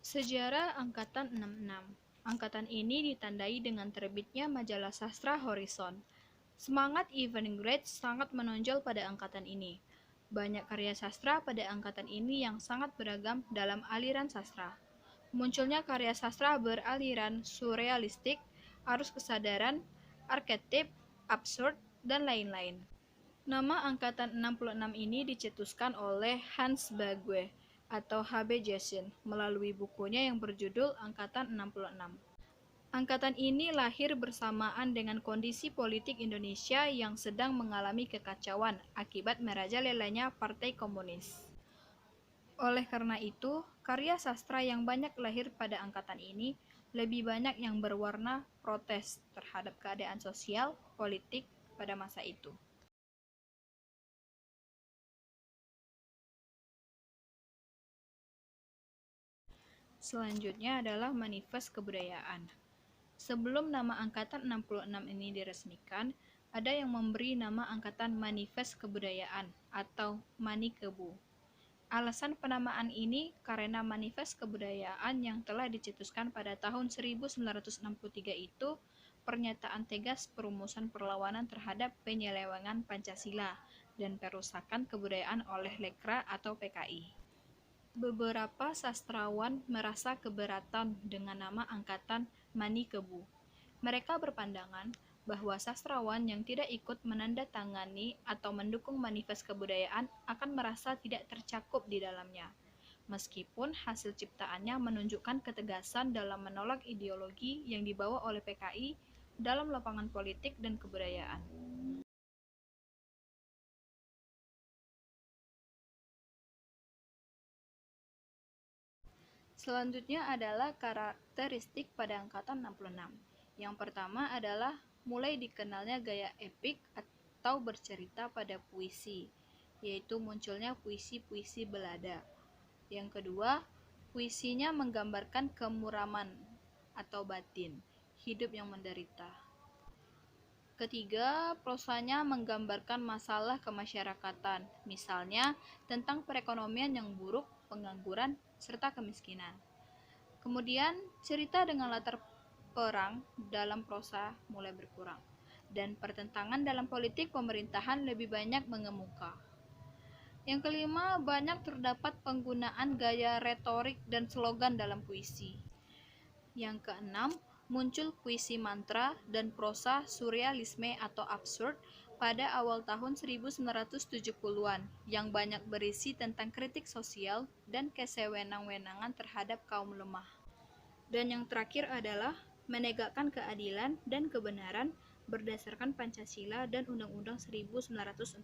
Sejarah Angkatan 66. Angkatan ini ditandai dengan terbitnya majalah sastra Horizon. Semangat Evangrid sangat menonjol pada angkatan ini. Banyak karya sastra pada angkatan ini yang sangat beragam dalam aliran sastra. Munculnya karya sastra beraliran surrealistik, arus kesadaran, arketip, absurd, dan lain-lain. Nama Angkatan 66 ini dicetuskan oleh Hans Bague atau H.B. Jessen melalui bukunya yang berjudul Angkatan 66. Angkatan ini lahir bersamaan dengan kondisi politik Indonesia yang sedang mengalami kekacauan akibat merajalelanya Partai Komunis. Oleh karena itu, karya sastra yang banyak lahir pada angkatan ini lebih banyak yang berwarna protes terhadap keadaan sosial, politik pada masa itu. Selanjutnya adalah manifest kebudayaan. Sebelum nama Angkatan 66 ini diresmikan, ada yang memberi nama Angkatan Manifest Kebudayaan atau Manikebu. Alasan penamaan ini karena Manifest Kebudayaan yang telah dicetuskan pada tahun 1963 itu pernyataan tegas perumusan perlawanan terhadap penyelewengan Pancasila dan perusakan kebudayaan oleh Lekra atau PKI. Beberapa sastrawan merasa keberatan dengan nama Angkatan Manikebu. Mereka berpandangan bahwa sastrawan yang tidak ikut menandatangani atau mendukung manifest kebudayaan akan merasa tidak tercakup di dalamnya, meskipun hasil ciptaannya menunjukkan ketegasan dalam menolak ideologi yang dibawa oleh PKI dalam lapangan politik dan kebudayaan. Selanjutnya adalah karakteristik pada Angkatan 66. Yang pertama adalah mulai dikenalnya gaya epik atau bercerita pada puisi, yaitu munculnya puisi-puisi belada. Yang kedua, puisinya menggambarkan kemuraman atau batin, hidup yang menderita. Ketiga, prosanya menggambarkan masalah kemasyarakatan, misalnya tentang perekonomian yang buruk, pengangguran, serta kemiskinan. Kemudian, cerita dengan latar perang dalam prosa mulai berkurang, dan pertentangan dalam politik pemerintahan lebih banyak mengemuka. Yang kelima, banyak terdapat penggunaan gaya retorik dan slogan dalam puisi. Yang keenam, muncul puisi mantra dan prosa surrealisme atau absurd pada awal tahun 1970-an yang banyak berisi tentang kritik sosial dan kesewenang-wenangan terhadap kaum lemah. Dan yang terakhir adalah menegakkan keadilan dan kebenaran berdasarkan Pancasila dan Undang-Undang 1945,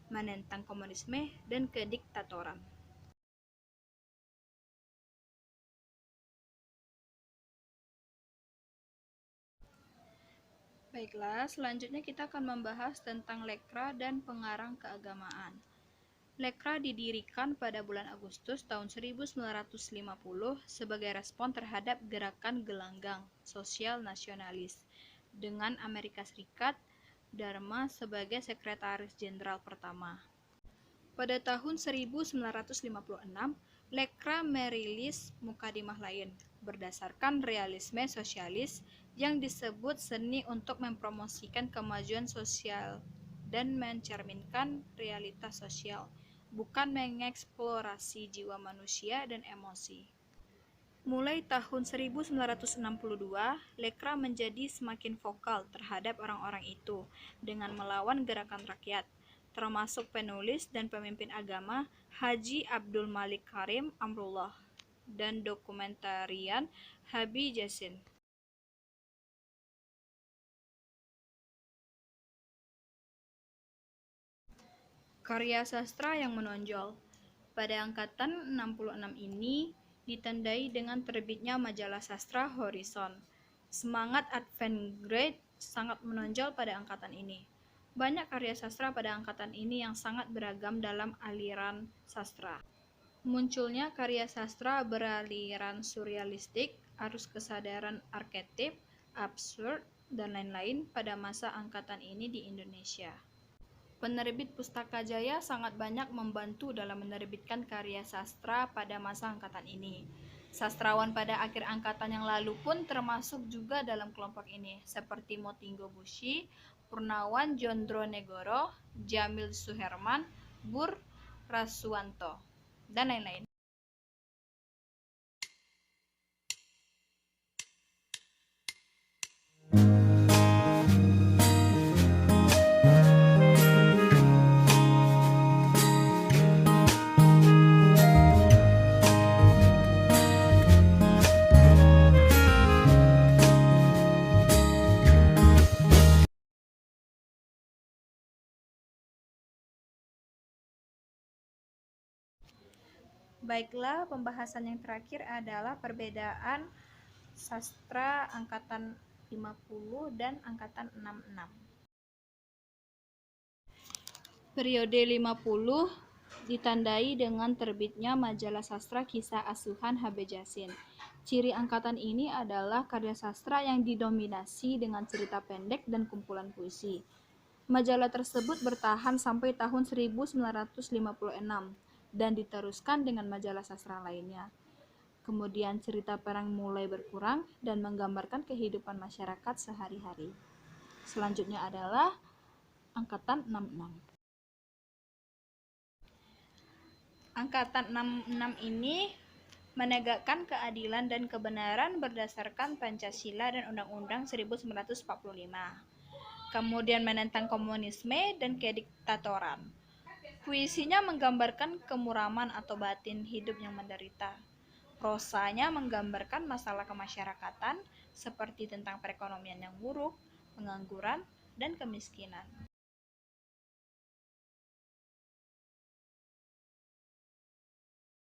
menentang komunisme dan kediktatoran. Baiklah, selanjutnya kita akan membahas tentang Lekra dan pengarang keagamaan. Lekra didirikan pada bulan Agustus tahun 1950 sebagai respon terhadap gerakan gelanggang sosial nasionalis dengan Amerika Serikat, Dharma sebagai sekretaris jenderal pertama. Pada tahun 1956, Lekra merilis mukadimah lain berdasarkan realisme sosialis yang disebut seni untuk mempromosikan kemajuan sosial dan mencerminkan realitas sosial, bukan mengeksplorasi jiwa manusia dan emosi. Mulai tahun 1962, Lekra menjadi semakin vokal terhadap orang-orang itu dengan melawan gerakan rakyat, termasuk penulis dan pemimpin agama Haji Abdul Malik Karim Amrullah dan dokumentarian H.B. Jessen. Karya sastra yang menonjol pada angkatan 66 ini ditandai dengan terbitnya majalah sastra Horizon. Semangat Avantgarde sangat menonjol pada angkatan ini. Banyak karya sastra pada angkatan ini yang sangat beragam dalam aliran sastra. Munculnya karya sastra beraliran surrealistik, arus kesadaran arketip, absurd, dan lain-lain pada masa angkatan ini di Indonesia. Penerbit Pustaka Jaya sangat banyak membantu dalam menerbitkan karya sastra pada masa angkatan ini. Sastrawan pada akhir angkatan yang lalu pun termasuk juga dalam kelompok ini, seperti Motinggo Bushi, Purnawan Jondronegoro, Jamil Suherman, Bur Rasuwanto, dan lain-lain. Baiklah, pembahasan yang terakhir adalah perbedaan sastra angkatan 50 dan angkatan 66. Periode 50 ditandai dengan terbitnya majalah sastra Kisah Asuhan H.B. Jasin. Ciri angkatan ini adalah karya sastra yang didominasi dengan cerita pendek dan kumpulan puisi. Majalah tersebut bertahan sampai tahun 1956 dan diteruskan dengan majalah sastra lainnya. Kemudian cerita perang mulai berkurang dan menggambarkan kehidupan masyarakat sehari-hari. Selanjutnya adalah angkatan 66. Angkatan 66 ini menegakkan keadilan dan kebenaran berdasarkan Pancasila dan Undang-Undang 1945. Kemudian menentang komunisme dan kediktatoran. Puisinya menggambarkan kemuraman atau batin hidup yang menderita. Prosanya menggambarkan masalah kemasyarakatan seperti tentang perekonomian yang buruk, pengangguran, dan kemiskinan.